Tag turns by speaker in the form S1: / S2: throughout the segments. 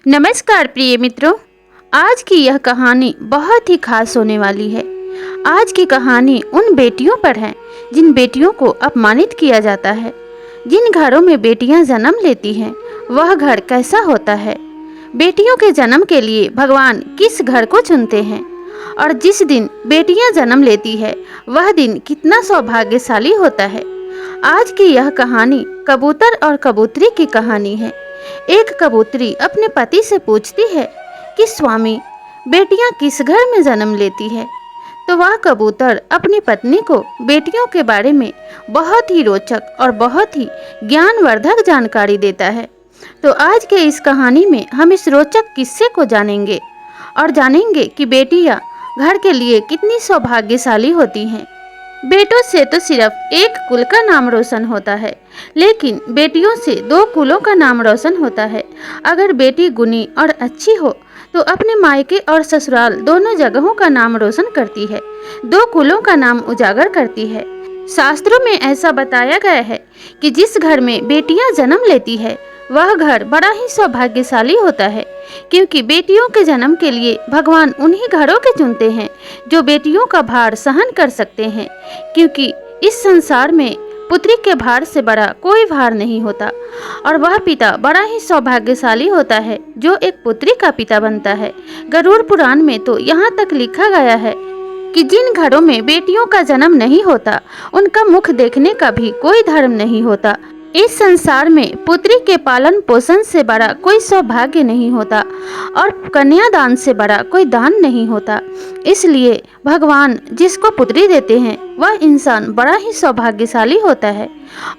S1: नमस्कार प्रिय मित्रों, आज की यह कहानी बहुत ही खास होने वाली है। आज की कहानी उन बेटियों पर है जिन बेटियों को अपमानित किया जाता है। जिन घरों में बेटियां जन्म लेती हैं वह घर कैसा होता है, बेटियों के जन्म के लिए भगवान किस घर को चुनते हैं और जिस दिन बेटियां जन्म लेती है वह दिन कितना सौभाग्यशाली होता है। आज की यह कहानी कबूतर और कबूतरी की कहानी है। एक कबूतरी अपने पति से पूछती है कि स्वामी, बेटियां किस घर में जन्म लेती है। तो वह कबूतर अपनी पत्नी को बेटियों के बारे में बहुत ही रोचक और बहुत ही ज्ञानवर्धक जानकारी देता है। तो आज के इस कहानी में हम इस रोचक किस्से को जानेंगे और जानेंगे कि बेटियां घर के लिए कितनी सौभाग्यशाली होती हैं। बेटों से तो सिर्फ एक कुल का नाम रोशन होता है, लेकिन बेटियों से दो कुलों का नाम रोशन होता है। अगर बेटी गुणी और अच्छी हो तो अपने मायके और ससुराल दोनों जगहों का नाम रोशन करती है, दो कुलों का नाम उजागर करती है। शास्त्रों में ऐसा बताया गया है कि जिस घर में बेटियां जन्म लेती है वह घर बड़ा ही सौभाग्यशाली होता है, क्योंकि बेटियों के जन्म के लिए भगवान उन्हीं घरों के चुनते हैं जो बेटियों का भार सहन कर सकते हैं। क्योंकि इस संसार में पुत्री के भार से बड़ा कोई भार नहीं होता और वह पिता बड़ा ही सौभाग्यशाली होता है जो एक पुत्री का पिता बनता है। गरुड़ पुराण में तो यहाँ तक लिखा गया है कि जिन घरों में बेटियों का जन्म नहीं होता उनका मुख देखने का भी कोई धर्म नहीं होता। इस संसार में पुत्री के पालन पोषण से बड़ा कोई सौभाग्य नहीं होता और कन्यादान से बड़ा कोई दान नहीं होता। इसलिए भगवान जिसको पुत्री देते हैं वह इंसान बड़ा ही सौभाग्यशाली होता है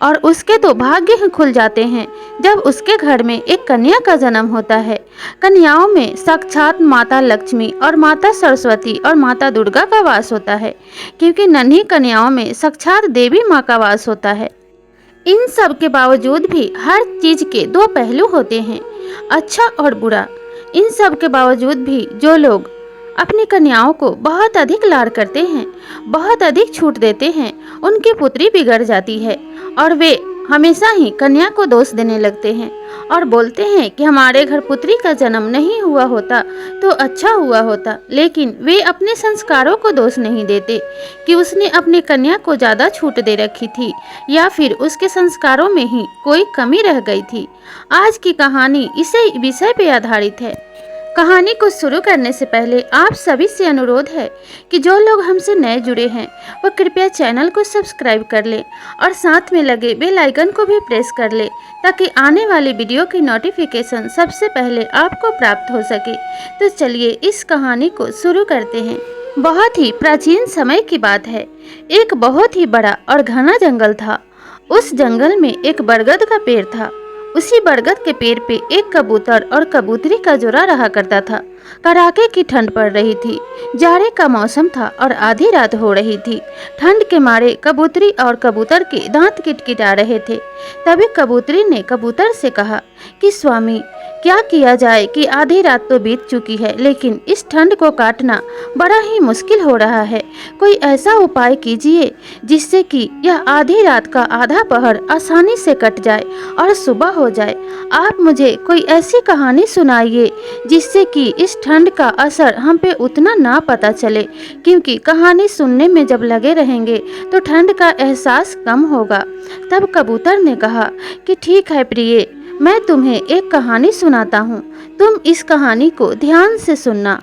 S1: और उसके तो भाग्य ही खुल जाते हैं जब उसके घर में एक कन्या का जन्म होता है। कन्याओं में साक्षात माता लक्ष्मी और माता सरस्वती और माता दुर्गा का वास होता है, क्योंकि नन्ही कन्याओं में साक्षात देवी माँ का वास होता है। इन सब के बावजूद भी हर चीज के दो पहलू होते हैं, अच्छा और बुरा। इन सब के बावजूद भी जो लोग अपनी कन्याओं को बहुत अधिक लाड करते हैं, बहुत अधिक छूट देते हैं, उनकी पुत्री बिगड़ जाती है और वे हमेशा ही कन्या को दोष देने लगते हैं और बोलते हैं कि हमारे घर पुत्री का जन्म नहीं हुआ होता तो अच्छा हुआ होता। लेकिन वे अपने संस्कारों को दोष नहीं देते कि उसने अपनी कन्या को ज़्यादा छूट दे रखी थी या फिर उसके संस्कारों में ही कोई कमी रह गई थी। आज की कहानी इसी विषय पर आधारित है। कहानी को शुरू करने से पहले आप सभी से अनुरोध है कि जो लोग हमसे नए जुड़े हैं वो कृपया चैनल को सब्सक्राइब कर लें और साथ में लगे बेल आइकन को भी प्रेस कर लें ताकि आने वाली वीडियो की नोटिफिकेशन सबसे पहले आपको प्राप्त हो सके। तो चलिए इस कहानी को शुरू करते हैं। बहुत ही प्राचीन समय की बात है। एक बहुत ही बड़ा और घना जंगल था। उस जंगल में एक बरगद का पेड़ था। उसी बरगद के पेड़ पे एक कबूतर और कबूतरी का जोड़ा रहा करता था। कड़ाके की ठंड पड़ रही थी, जाड़े का मौसम था और आधी रात हो रही थी। ठंड के मारे कबूतरी और कबूतर के दांत किटकिटा रहे थे। तभी कबूतरी ने कबूतर से कहा कि स्वामी, क्या किया जाए कि आधी रात तो बीत चुकी है, लेकिन इस ठंड को काटना बड़ा ही मुश्किल हो रहा है। कोई ऐसा उपाय कीजिए जिससे कि यह आधी रात का आधा पहर आसानी से कट जाए और सुबह हो जाए। आप मुझे कोई ऐसी कहानी सुनाइए जिससे कि इस ठंड का असर हम पे उतना ना पता चले, क्योंकि कहानी सुनने में जब लगे रहेंगे तो ठंड का एहसास कम होगा। तब कबूतर ने कहा कि ठीक है प्रिय, मैं तुम्हें एक कहानी सुनाता हूँ, तुम इस कहानी को ध्यान से सुनना।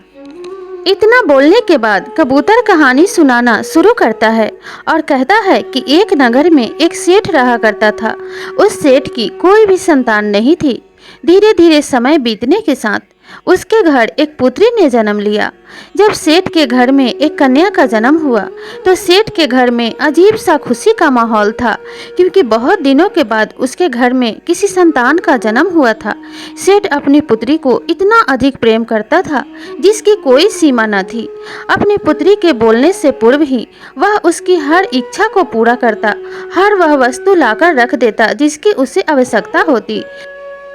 S1: इतना बोलने के बाद कबूतर कहानी सुनाना शुरू करता है और कहता है कि एक नगर में एक सेठ रहा करता था। उस सेठ की कोई भी संतान नहीं थी। धीरे धीरे समय बीतने के साथ उसके घर एक पुत्री ने जन्म लिया। जब सेठ के घर में एक कन्या का जन्म हुआ तो सेठ के घर में अजीब सा खुशी का माहौल था, क्योंकि बहुत दिनों के बाद उसके घर में किसी संतान का जन्म हुआ था। सेठ अपनी पुत्री को इतना अधिक प्रेम करता था जिसकी कोई सीमा न थी। अपनी पुत्री के बोलने से पूर्व ही वह उसकी हर इच्छा को पूरा करता, हर वह वस्तु लाकर रख देता जिसकी उसे आवश्यकता होती।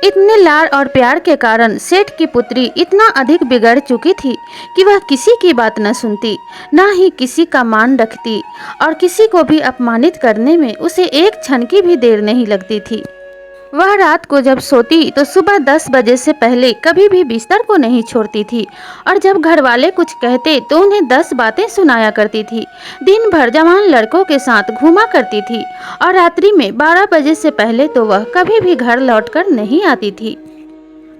S1: इतने लाड और प्यार के कारण सेठ की पुत्री इतना अधिक बिगड़ चुकी थी कि वह किसी की बात न सुनती, ना ही किसी का मान रखती और किसी को भी अपमानित करने में उसे एक क्षण की भी देर नहीं लगती थी। वह रात को जब सोती तो सुबह 10 बजे से पहले कभी भी बिस्तर को नहीं छोड़ती थी और जब घर वाले कुछ कहते तो उन्हें 10 बातें सुनाया करती थी। दिन भर जवान लड़कों के साथ घूमा करती थी और रात्रि में 12 बजे से पहले तो वह कभी भी घर लौटकर नहीं आती थी।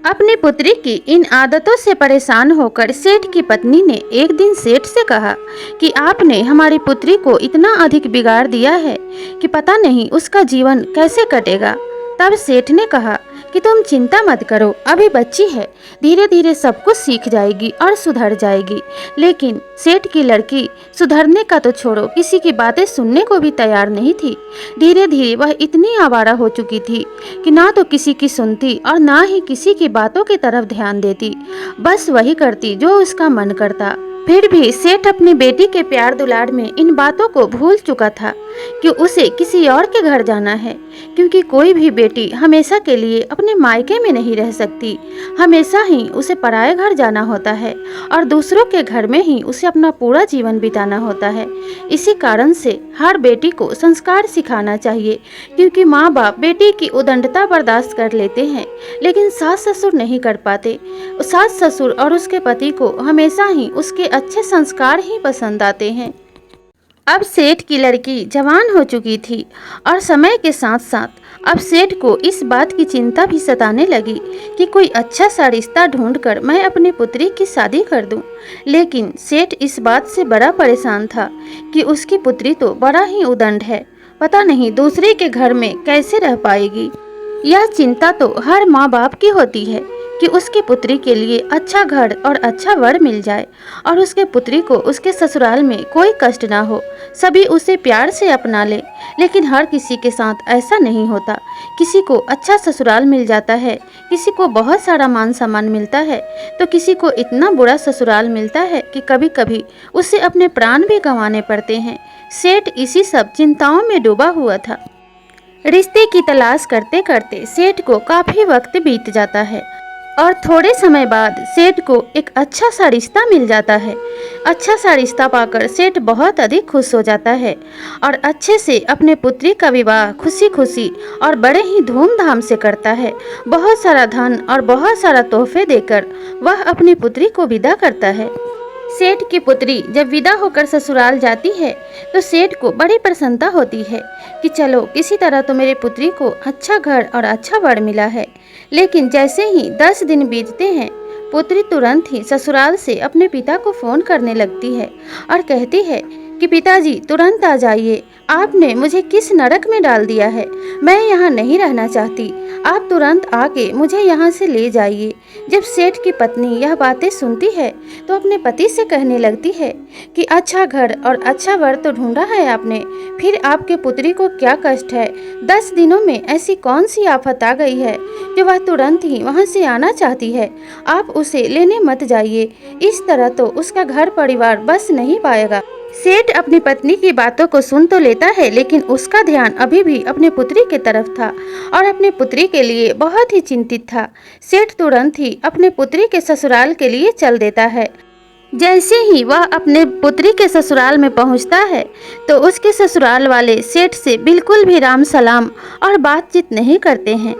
S1: अपनी पुत्री की इन आदतों से परेशान होकर सेठ की पत्नी ने एक दिन सेठ से कहा कि आपने हमारी पुत्री को इतना अधिक बिगाड़ दिया है कि पता नहीं उसका जीवन कैसे कटेगा। तब सेठ ने कहा कि तुम चिंता मत करो, अभी बच्ची है, धीरे धीरे सब कुछ सीख जाएगी और सुधर जाएगी। लेकिन सेठ की लड़की सुधरने का तो छोड़ो, किसी की बातें सुनने को भी तैयार नहीं थी। धीरे धीरे वह इतनी आवारा हो चुकी थी कि ना तो किसी की सुनती और ना ही किसी की बातों की तरफ ध्यान देती, बस वही करती जो उसका मन करता। फिर भी सेठ अपनी बेटी के प्यार दुलार में इन बातों को भूल चुका था कि उसे किसी और के घर जाना है, क्योंकि कोई भी बेटी हमेशा के लिए अपने मायके में नहीं रह सकती। हमेशा ही उसे पराये घर जाना होता है और दूसरों के घर में ही उसे अपना पूरा जीवन बिताना होता है। इसी कारण से हर बेटी को संस्कार सिखाना चाहिए, क्योंकि माँ बाप बेटी की उदंडता बर्दाश्त कर लेते हैं लेकिन सास ससुर नहीं कर पाते। सास ससुर और उसके पति को हमेशा ही उसके अच्छे संस्कार ही पसंद आते हैं। अब सेठ की लड़की जवान हो चुकी थी और समय के साथ साथ अब सेठ को इस बात की चिंता भी सताने लगी कि कोई अच्छा सा रिश्ता ढूंढकर मैं अपनी पुत्री की शादी कर दूं। लेकिन सेठ इस बात से बड़ा परेशान था कि उसकी पुत्री तो बड़ा ही उदंड है, पता नहीं दूसरे के घर में कैसे रह पाएगी। यह चिंता तो हर माँ बाप की होती है कि उसकी पुत्री के लिए अच्छा घर और अच्छा वर मिल जाए और उसके पुत्री को उसके ससुराल में कोई कष्ट ना हो, सभी उसे प्यार से अपना ले। लेकिन हर किसी के साथ ऐसा नहीं होता। किसी को अच्छा ससुराल मिल जाता है, किसी को बहुत सारा मान सम्मान मिलता है, तो किसी को इतना बुरा ससुराल मिलता है कि कभी कभी उसे अपने प्राण भी गंवाने पड़ते हैं। सेठ इसी सब चिंताओं में डूबा हुआ था। रिश्ते की तलाश करते करते सेठ को काफी वक्त बीत जाता है और थोड़े समय बाद सेठ को एक अच्छा सा रिश्ता मिल जाता है। अच्छा सा रिश्ता पाकर सेठ बहुत अधिक खुश हो जाता है और अच्छे से अपने पुत्री का विवाह खुशी खुशी और बड़े ही धूमधाम से करता है। बहुत सारा धन और बहुत सारा तोहफे देकर वह अपनी पुत्री को विदा करता है। सेठ की पुत्री जब विदा होकर ससुराल जाती है तो सेठ को बड़ी प्रसन्नता होती है कि चलो किसी तरह तो मेरे पुत्री को अच्छा घर और अच्छा वर मिला है। लेकिन जैसे ही 10 दिन बीतते हैं, पुत्री तुरंत ही ससुराल से अपने पिता को फोन करने लगती है और कहती है कि पिताजी तुरंत आ जाइए, आपने मुझे किस नरक में डाल दिया है, मैं यहाँ नहीं रहना चाहती, आप तुरंत आके मुझे यहाँ से ले जाइए। जब सेठ की पत्नी यह बातें सुनती है तो अपने पति से कहने लगती है कि अच्छा घर और अच्छा वर तो ढूंढा है आपने, फिर आपके पुत्री को क्या कष्ट है? 10 दिनों में ऐसी कौन सी आफत आ गई है जो वह तुरंत ही वहाँ से आना चाहती है? आप उसे लेने मत जाइए, इस तरह तो उसका घर परिवार बस नहीं पाएगा। सेठ अपनी पत्नी की बातों को सुन तो लेता है, लेकिन उसका ध्यान अभी भी अपने पुत्री की तरफ था और अपने पुत्री के लिए बहुत ही चिंतित था। सेठ तुरंत ही अपने पुत्री के ससुराल के लिए चल देता है। जैसे ही वह अपने पुत्री के ससुराल में पहुंचता है तो उसके ससुराल वाले सेठ से बिल्कुल भी राम सलाम और बातचीत नहीं करते हैं।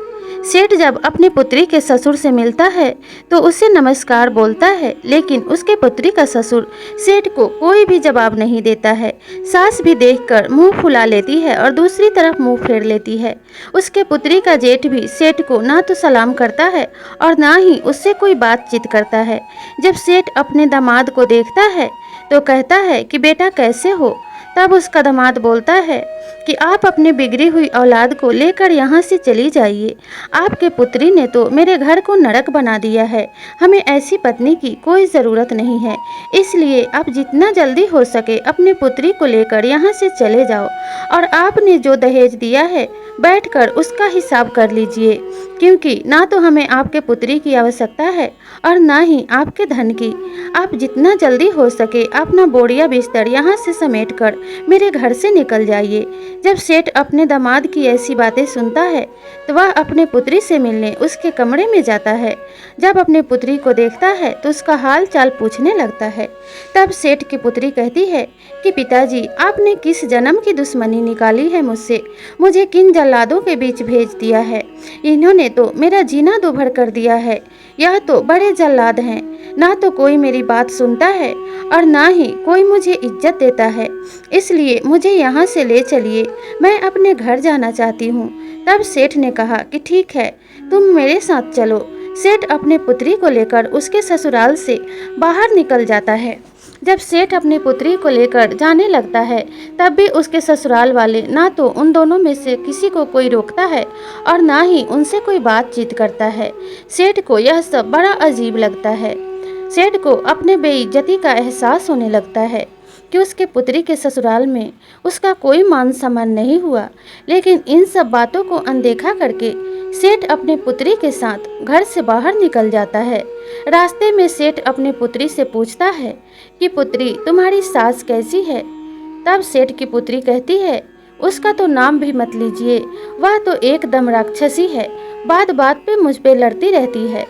S1: सेठ जब अपनी पुत्री के ससुर से मिलता है तो उसे नमस्कार बोलता है, लेकिन उसके पुत्री का ससुर सेठ को कोई भी जवाब नहीं देता है। सास भी देखकर मुंह फुला लेती है और दूसरी तरफ मुंह फेर लेती है। उसके पुत्री का जेठ भी सेठ को ना तो सलाम करता है और ना ही उससे कोई बातचीत करता है। जब सेठ अपने दामाद को देखता है तो कहता है कि बेटा कैसे हो? तब उसका दामाद बोलता है कि आप अपनी बिगड़ी हुई औलाद को लेकर यहाँ से चली जाइए, आपके पुत्री ने तो मेरे घर को नरक बना दिया है, हमें ऐसी पत्नी की कोई ज़रूरत नहीं है, इसलिए आप जितना जल्दी हो सके अपनी पुत्री को लेकर यहाँ से चले जाओ और आपने जो दहेज दिया है बैठकर उसका हिसाब कर लीजिए, क्योंकि ना तो हमें आपके पुत्री की आवश्यकता है और ना ही आपके धन की। आप जितना जल्दी हो सके अपना बोरिया बिस्तर यहाँ से समेट कर मेरे घर से निकल जाइए, जब सेठ अपने दामाद की ऐसी बातें सुनता है तो वह अपने पुत्री से मिलने उसके कमरे में जाता है। जब अपने पुत्री को देखता है तो उसका हाल चाल पूछने लगता है। तब सेठ की पुत्री कहती है कि पिताजी, आपने किस जन्म की दुश्मनी निकाली है मुझसे, मुझे किन जल्लादों के बीच भेज दिया है। इन्होंने तो मेरा जीना दूभर कर दिया है। यह तो बड़े जल्लाद हैं, ना तो कोई मेरी बात सुनता है और ना ही कोई मुझे इज्जत देता है। इसलिए मुझे यहाँ से ले चलिए, मैं अपने घर जाना चाहती हूँ। तब सेठ ने कहा कि ठीक है, तुम मेरे साथ चलो। सेठ अपने पुत्री को लेकर उसके ससुराल से बाहर निकल जाता है। जब सेठ अपनी पुत्री को लेकर जाने लगता है तब भी उसके ससुराल वाले ना तो उन दोनों में से किसी को कोई रोकता है और ना ही उनसे कोई बातचीत करता है। सेठ को यह सब बड़ा अजीब लगता है। सेठ को अपने बेइज्जती का एहसास होने लगता है कि उसके पुत्री के ससुराल में उसका कोई मान सम्मान नहीं हुआ। लेकिन इन सब बातों को अनदेखा करके सेठ अपने पुत्री के साथ घर से बाहर निकल जाता है। रास्ते में सेठ अपने पुत्री से पूछता है कि पुत्री, तुम्हारी सास कैसी है। तब सेठ की पुत्री कहती है, उसका तो नाम भी मत लीजिए, वह तो एकदम राक्षसी है, बात बात पे मुझ पे लड़ती रहती है।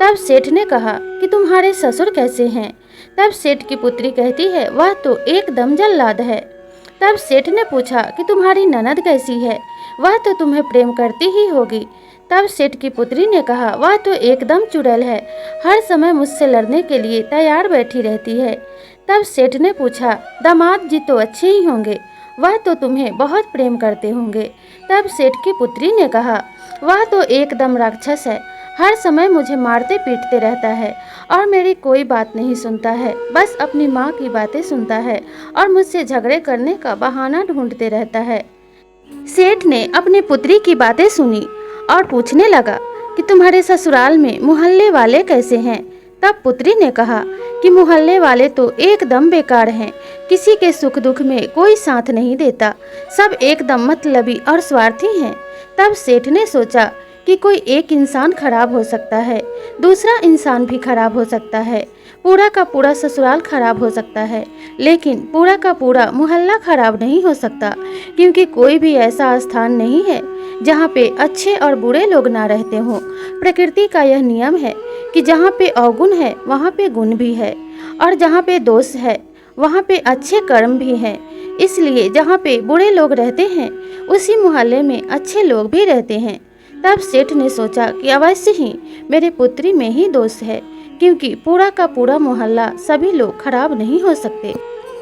S1: तब सेठ ने कहा कि तुम्हारे ससुर कैसे हैं। तब सेठ की पुत्री कहती है, वह तो एकदम जल्लाद है। तब सेठ ने पूछा कि तुम्हारी ननद कैसी है, वह तो तुम्हें प्रेम करती ही होगी। तब सेठ की पुत्री ने कहा, वह तो एकदम चुड़ैल है, हर समय मुझसे लड़ने के लिए तैयार बैठी रहती है। तब सेठ ने पूछा, दामाद जी तो अच्छे ही होंगे, वह तो तुम्हें बहुत प्रेम करते होंगे। तब सेठ की पुत्री ने कहा, वह तो एकदम राक्षस है, हर समय मुझे मारते पीटते रहता है और मेरी कोई बात नहीं सुनता है, बस अपनी माँ की बातें सुनता है और मुझसे झगड़े करने का बहाना ढूंढते रहता है। सेठ ने अपनी पुत्री की बातें सुनी और पूछने लगा कि तुम्हारे ससुराल में मोहल्ले वाले कैसे हैं। तब पुत्री ने कहा कि मोहल्ले वाले तो एकदम बेकार हैं, किसी के सुख दुख में कोई साथ नहीं देता, सब एकदम मतलबी और स्वार्थी हैं। तब सेठ ने सोचा कि कोई एक इंसान खराब हो सकता है, दूसरा इंसान भी खराब हो सकता है, पूरा का पूरा ससुराल खराब हो सकता है, लेकिन पूरा का पूरा मोहल्ला खराब नहीं हो सकता, क्योंकि कोई भी ऐसा स्थान नहीं है जहाँ पे अच्छे और बुरे लोग ना रहते हों। प्रकृति का यह नियम है कि जहाँ पे अवगुण है वहाँ पे गुण भी है, और जहाँ पे दोष है वहाँ पे अच्छे कर्म भी हैं। इसलिए जहाँ पे बुरे लोग रहते हैं उसी मोहल्ले में अच्छे लोग भी रहते हैं। तब सेठ ने सोचा कि अवश्य ही मेरे पुत्री में ही दोष है, क्योंकि पूरा का पूरा मोहल्ला सभी लोग खराब नहीं हो सकते।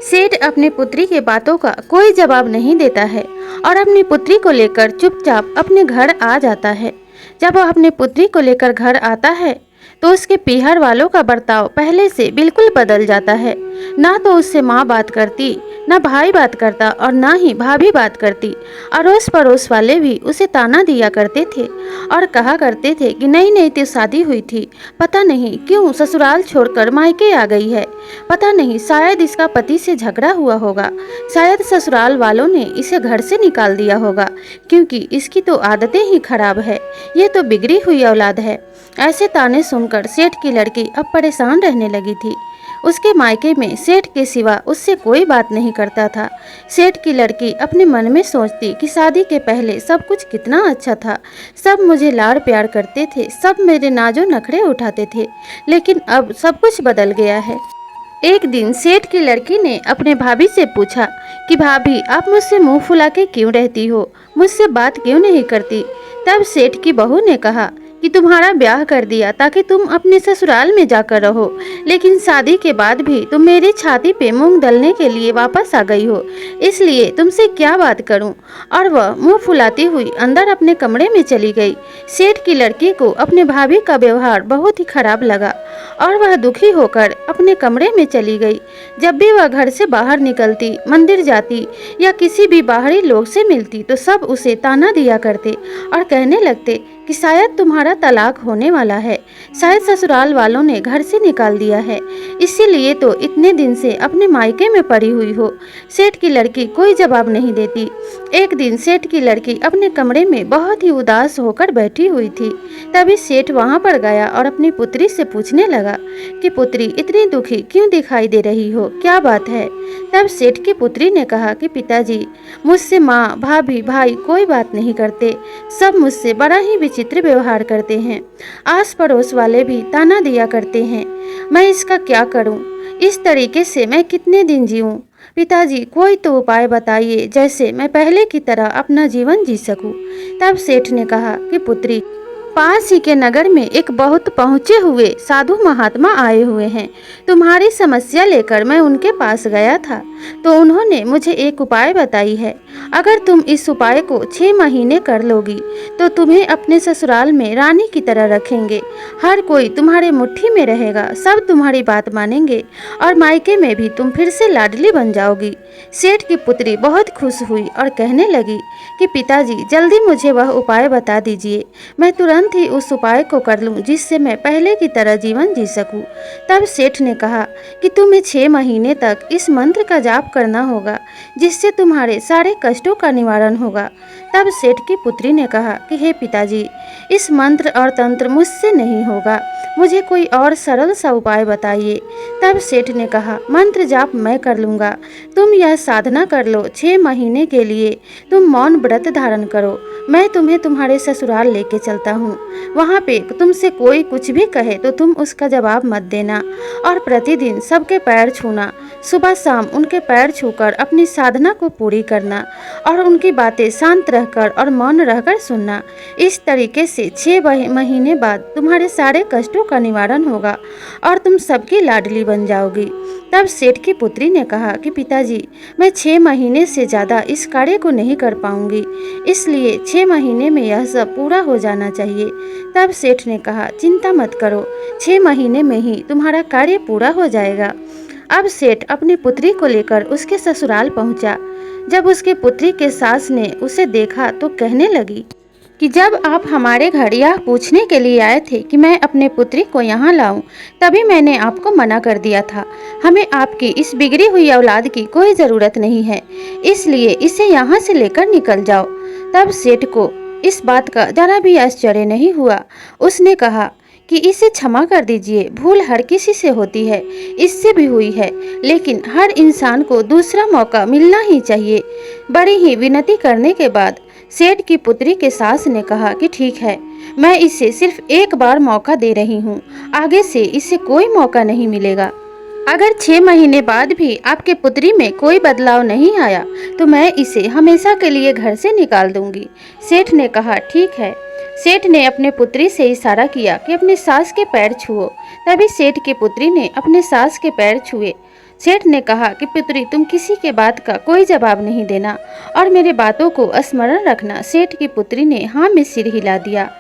S1: सेठ अपनी पुत्री की बातों का कोई जवाब नहीं देता है और अपनी पुत्री को लेकर चुपचाप अपने घर आ जाता है। जब वह अपनी पुत्री को लेकर घर आता है तो उसके पीहर वालों का बर्ताव पहले से बिल्कुल बदल जाता है। ना तो उससे माँ बात करती, ना भाई बात करता और ना ही भाभी बात करती। अड़ोस पड़ोस वाले भी उसे ताना दिया करते थे और कहा करते थे कि नई नई तो शादी हुई थी, पता नहीं क्यों ससुराल छोड़कर मायके आ गई है, पता नहीं शायद इसका पति से झगड़ा हुआ होगा, शायद ससुराल वालों ने इसे घर से निकाल दिया होगा, क्योंकि इसकी तो आदतें ही खराब है, ये तो बिगड़ी हुई औलाद है। ऐसे ताने सुनकर सेठ की लड़की अब परेशान रहने लगी थी। उसके मायके में सेठ के सिवा उससे कोई बात नहीं करता था। सेठ की लड़की अपने मन में सोचती कि शादी के पहले सब कुछ कितना अच्छा था, सब मुझे लाड़ प्यार करते थे, सब मेरे नाजो नखरे उठाते थे, लेकिन अब सब कुछ बदल गया है। एक दिन सेठ की लड़की ने अपने भाभी से पूछा कि भाभी, आप मुझसे मुंह फुला के क्यों रहती हो, मुझसे बात क्यों नहीं करती। तब सेठ की बहू ने कहा कि तुम्हारा ब्याह कर दिया ताकि तुम अपने ससुराल में जाकर रहो, लेकिन शादी के बाद भी तुम मेरी छाती पे मूंग दलने के लिए वापस आ गई हो, इसलिए तुमसे क्या बात करूं। और वह मुंह फुलाती हुई अंदर अपने कमरे में चली गई। सेठ की लड़की को अपने भाभी का व्यवहार बहुत ही खराब लगा और वह दुखी होकर अपने कमरे में चली गई। जब भी वह घर से बाहर निकलती, मंदिर जाती या किसी भी बाहरी लोग से मिलती तो सब उसे ताना दिया करते और कहने लगते कि शायद तुम्हारा तलाक होने वाला है, शायद ससुराल वालों ने घर से निकाल दिया है, इसीलिए तो इतने दिन से अपने मायके में पड़ी हुई हो। सेठ की लड़की कोई जवाब नहीं देती। एक दिन सेठ की लड़की अपने कमरे में बहुत ही उदास होकर बैठी हुई थी। तभी सेठ वहां पर गया और अपनी पुत्री से पूछने लगा कि पुत्री, इतनी दुखी क्यों दिखाई दे रही हो, क्या बात है। तब सेठ की पुत्री ने कहा कि पिताजी, मुझसे माँ, भाभी, भाई कोई बात नहीं करते, सब मुझसे बड़ा ही विचित्र व्यवहार करते हैं। आस पड़ोस वाले भी ताना दिया करते हैं। मैं इसका क्या करूं? इस तरीके से मैं कितने दिन जीऊं? पिताजी, कोई तो उपाय बताइए, जैसे मैं पहले की तरह अपना जीवन जी सकूं। तब सेठ ने कहा कि पुत्री, पास ही के नगर में एक बहुत पहुँचे हुए साधु महात्मा आए हुए हैं। तुम्हारी समस्या लेकर मैं उनके पास गया था, तो उन्होंने मुझे एक उपाय बताई है। अगर तुम इस उपाय को 6 महीने कर लोगी तो तुम्हें अपने ससुराल में रानी की तरह रखेंगे। हर कोई तुम्हारे मुट्ठी में रहेगा, सब तुम्हारी बात मानेंगे और मायके में भी तुम फिर से लाडली बन जाओगी। सेठ की पुत्री बहुत खुश हुई और कहने लगी कि पिताजी, जल्दी मुझे वह उपाय बता दीजिए, मैं तुरंत ही उस उपाय को कर लूं जिससे मैं पहले की तरह जीवन जी सकूं। तब सेठ ने कहा कि तुम्हें 6 महीने तक इस मंत्र का जाप करना होगा, जिससे तुम्हारे सारे कष्टों का निवारण होगा। तब सेठ की पुत्री ने कहा कि हे पिताजी, इस मंत्र और तंत्र मुझसे नहीं होगा, मुझे कोई और सरल सा उपाय बताइए। तब सेठ ने कहा, मंत्र जाप मैं कर लूँगा, तुम यह साधना कर लो। 6 महीने के लिए तुम मौन व्रत धारण करो, मैं तुम्हें तुम्हारे ससुराल लेके चलता हूँ। वहाँ पे तुमसे कोई कुछ भी कहे तो तुम उसका जवाब मत देना और प्रतिदिन सबके पैर छूना, सुबह शाम उनके पैर छूकर अपनी साधना को पूरी करना और उनकी बातें शांत रहकर और मौन रहकर सुनना। इस तरीके से 6 महीने बाद तुम्हारे सारे कष्टों का निवारण होगा और तुम सबकी लाडली बन जाओगी। तब सेठ की पुत्री ने कहा कि पिताजी, मैं 6 महीने से ज़्यादा इस कार्य को नहीं कर पाऊंगी, इसलिए 6 महीने में यह सब पूरा हो जाना चाहिए। तब सेठ ने कहा, चिंता मत करो, 6 महीने में ही तुम्हारा कार्य पूरा हो जाएगा। अब सेठ अपनी पुत्री को लेकर उसके ससुराल पहुंचा। जब उसके पुत्री के सास ने उसे देखा तो कहने लगी कि जब आप हमारे घर यह पूछने के लिए आए थे कि मैं अपने पुत्री को यहाँ लाऊं, तभी मैंने आपको मना कर दिया था। हमें आपकी इस बिगड़ी हुई औलाद की कोई ज़रूरत नहीं है, इसलिए इसे यहाँ से लेकर निकल जाओ। तब सेठ को इस बात का जरा भी आश्चर्य नहीं हुआ। उसने कहा कि इसे क्षमा कर दीजिए, भूल हर किसी से होती है, इससे भी हुई है, लेकिन हर इंसान को दूसरा मौका मिलना ही चाहिए। बड़ी ही विनती करने के बाद सेठ की पुत्री के सास ने कहा कि ठीक है, मैं इसे सिर्फ एक बार मौका दे रही हूँ, आगे से इसे कोई मौका नहीं मिलेगा। अगर 6 महीने बाद भी आपके पुत्री में कोई बदलाव नहीं आया तो मैं इसे हमेशा के लिए घर से निकाल दूंगी। सेठ ने कहा ठीक है। सेठ ने अपने पुत्री से इशारा किया कि अपने सास के पैर छुओ। तभी सेठ की पुत्री ने अपने सास के पैर छुए। सेठ ने कहा कि पुत्री, तुम किसी के बात का कोई जवाब नहीं देना और मेरे बातों को स्मरण रखना। सेठ की पुत्री ने हाँ में सिर हिला दिया।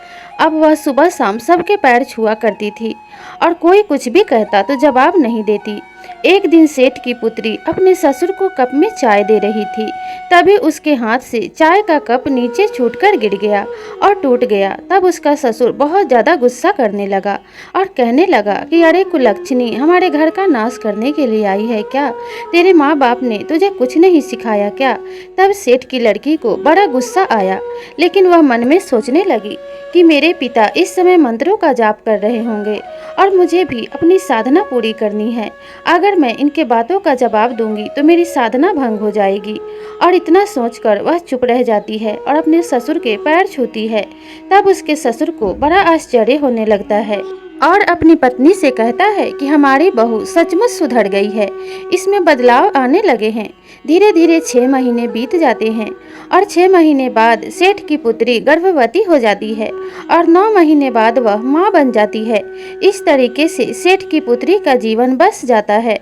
S1: अब वह सुबह शाम सबके पैर छुआ करती थी और कोई कुछ भी कहता तो जवाब नहीं देती। एक दिन सेठ की पुत्री अपने ससुर को कप में चाय दे रही थी, तभी उसके हाथ से चाय का कप नीचे छूटकर गिर गया और टूट गया। तब उसका ससुर बहुत ज़्यादा गुस्सा करने लगा और कहने लगा कि अरे कुलक्षणी, हमारे घर का नाश करने के लिए आई है क्या? तेरे माँ बाप ने तुझे कुछ नहीं सिखाया क्या? तब सेठ की लड़की को बड़ा गुस्सा आया, लेकिन वह मन में सोचने लगी कि मेरे पिता इस समय मंत्रों का जाप कर रहे होंगे और मुझे भी अपनी साधना पूरी करनी है। अगर मैं इनके बातों का जवाब दूंगी तो मेरी साधना भंग हो जाएगी। और इतना सोचकर वह चुप रह जाती है और अपने ससुर के पैर छूती है। तब उसके ससुर को बड़ा आश्चर्य होने लगता है और अपनी पत्नी से कहता है कि हमारी बहू सचमुच सुधर गई है, इसमें बदलाव आने लगे हैं। धीरे धीरे 6 महीने बीत जाते हैं और 6 महीने बाद सेठ की पुत्री गर्भवती हो जाती है और 9 महीने बाद वह माँ बन जाती है। इस तरीके से सेठ की पुत्री का जीवन बस जाता है।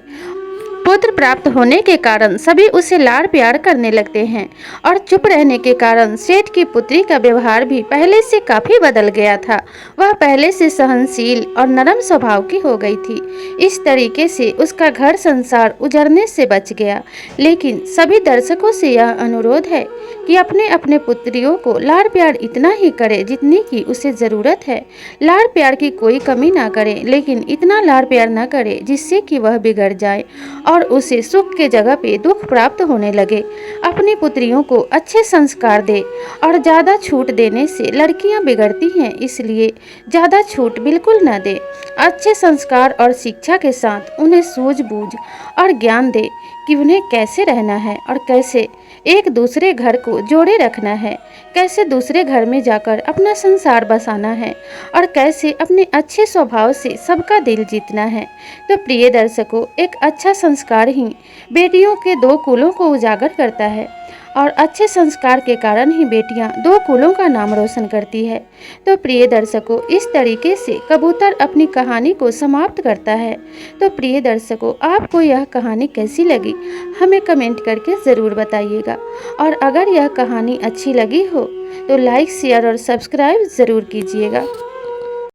S1: पुत्र प्राप्त होने के कारण सभी उसे लाड़ प्यार करने लगते हैं और चुप रहने के कारण सेठ की पुत्री का व्यवहार भी पहले से काफी बदल गया था। वह पहले से सहनशील और नरम स्वभाव की हो गई थी। इस तरीके से उसका घर संसार उजड़ने से बच गया। लेकिन सभी दर्शकों से यह अनुरोध है कि अपने अपने पुत्रियों को लाड़ प्यार इतना ही करे जितनी की उसे जरूरत है। लाड़ प्यार की कोई कमी ना करे, लेकिन इतना लाड़ प्यार ना करे जिससे कि वह बिगड़ जाए और उसे सुख के जगह पे दुख प्राप्त होने लगे। अपनी पुत्रियों को अच्छे संस्कार दे और ज़्यादा छूट देने से लड़कियां बिगड़ती हैं, इसलिए ज़्यादा छूट बिल्कुल न दे। अच्छे संस्कार और शिक्षा के साथ उन्हें सूझबूझ और ज्ञान दे कि उन्हें कैसे रहना है और कैसे एक दूसरे घर को जोड़े रखना है, कैसे दूसरे घर में जाकर अपना संसार बसाना है और कैसे अपने अच्छे स्वभाव से सबका दिल जीतना है। तो प्रिय दर्शकों, एक अच्छा संस्कार ही बेटियों के दो कुलों को उजागर करता है और अच्छे संस्कार के कारण ही बेटियां दो कुलों का नाम रोशन करती है। तो प्रिय दर्शकों, इस तरीके से कबूतर अपनी कहानी को समाप्त करता है। तो प्रिय दर्शकों, आपको यह कहानी कैसी लगी हमें कमेंट करके ज़रूर बताइएगा। और अगर यह कहानी अच्छी लगी हो तो लाइक, शेयर और सब्सक्राइब ज़रूर कीजिएगा।